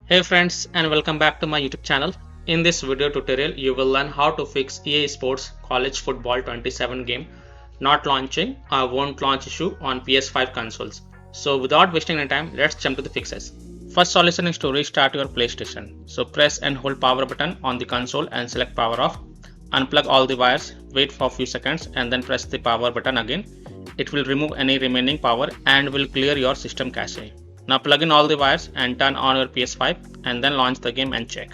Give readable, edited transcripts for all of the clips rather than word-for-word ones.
Hey friends, and welcome back to my YouTube channel. In this video tutorial you will learn how to fix EA Sports College Football 27 game not launching or won't launch issue on PS5 consoles. So without wasting any time, let's jump to the fixes. First solution is to restart your PlayStation. So press and hold power button on the console and select power off. Unplug all the wires, wait for a few seconds and then press the power button again. It will remove any remaining power and will clear your system cache. Now plug in all the wires and turn on your PS5 and then launch the game and check.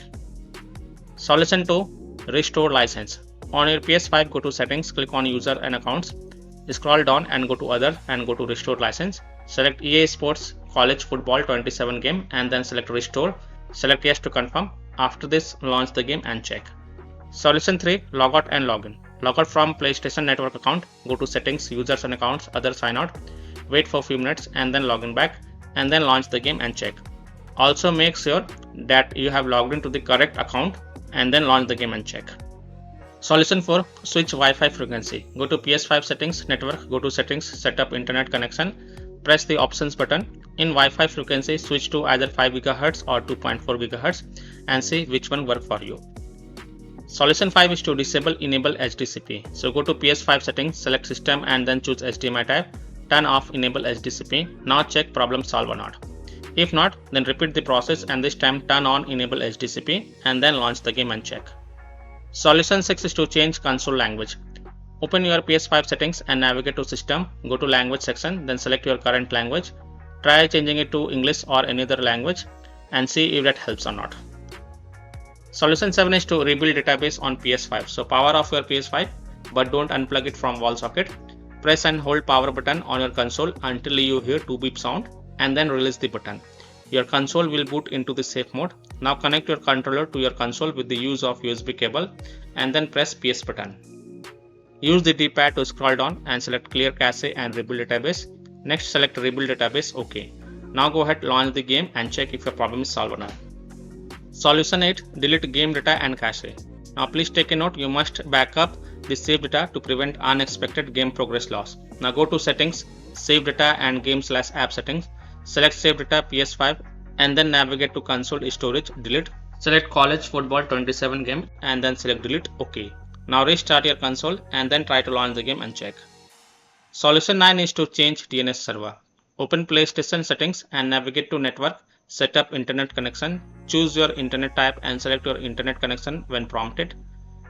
Solution 2. Restore license. On your PS5, go to settings, click on user and accounts. Scroll down and go to other and go to restore license. Select EA Sports College Football 27 game and then select restore. Select yes to confirm. After this, launch the game and check. Solution 3. Log out and login. Log out from PlayStation Network account. Go to settings, users and accounts, other sign out. Wait for a few minutes and then login back and then launch the game and check. Also make sure that you have logged into the correct account and then launch the game and check. Solution 4. Switch Wi-Fi frequency. Go to PS5 settings, network, go to settings, set up internet connection, press the options button. In Wi-Fi frequency, switch to either 5 GHz or 2.4 GHz and see which one works for you. Solution 5 is to disable enable HDCP. So go to PS5 settings, select system and then choose HDMI type. Turn off enable HDCP. Now check problem solve or not. If not, then repeat the process and this time turn on enable HDCP and then launch the game and check. Solution 6 is to change console language. Open your PS5 settings and navigate to system, go to language section, then select your current language. Try changing it to English or any other language and see if that helps or not. Solution 7 is to rebuild database on PS5. So power off your PS5 but don't unplug it from wall socket. Press and hold power button on your console until you hear 2 beep sound and then release the button. Your console will boot into the safe mode. Now connect your controller to your console with the use of USB cable and then press PS button. Use the D-pad to scroll down and select clear cache and rebuild database. Next select rebuild database OK. Now go ahead, launch the game and check if your problem is solved or not. Solution 8. Delete game data and cache. Now please take a note, you must back up the save data to prevent unexpected game progress loss. Now go to settings, save data and game/app settings. Select save data PS5 and then navigate to console storage, delete. Select college football 27 game and then select delete OK. Now restart your console and then try to launch the game and check. Solution 9 is to change DNS server. Open PlayStation settings and navigate to network. Set up internet connection, choose your internet type and select your internet connection when prompted.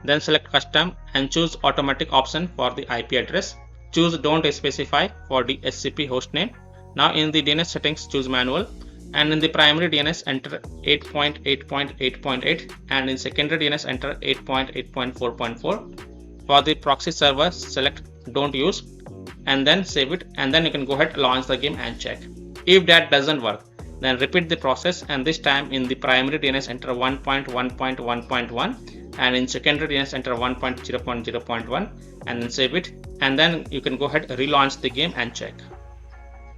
Then select custom and choose automatic option for the IP address. Choose don't specify for the SCP hostname. Now in the DNS settings choose manual and in the primary DNS enter 8.8.8.8 and in secondary DNS enter 8.8.4.4. For the proxy server select don't use and then save it and then you can go ahead launch the game and check. If that doesn't work, then repeat the process and this time in the primary DNS enter 1.1.1.1 and in secondary DNS enter 1.0.0.1 and then save it and then you can go ahead relaunch the game and check.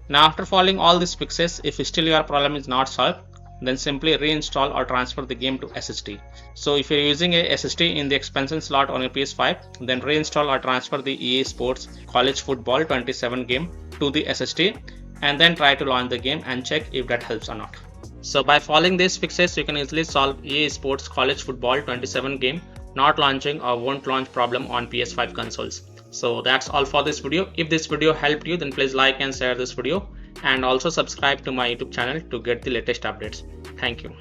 Now after following all these fixes, if still your problem is not solved, then simply reinstall or transfer the game to SSD. So if you're using a SSD in the expansion slot on your PS5, then reinstall or transfer the EA Sports College Football 27 game to the SSD and then try to launch the game and check if that helps or not. So by following these fixes, you can easily solve EA Sports College Football 27 game not launching or won't launch problem on PS5 consoles. So that's all for this video. If this video helped you, then please like and share this video and also subscribe to my YouTube channel to get the latest updates. Thank you.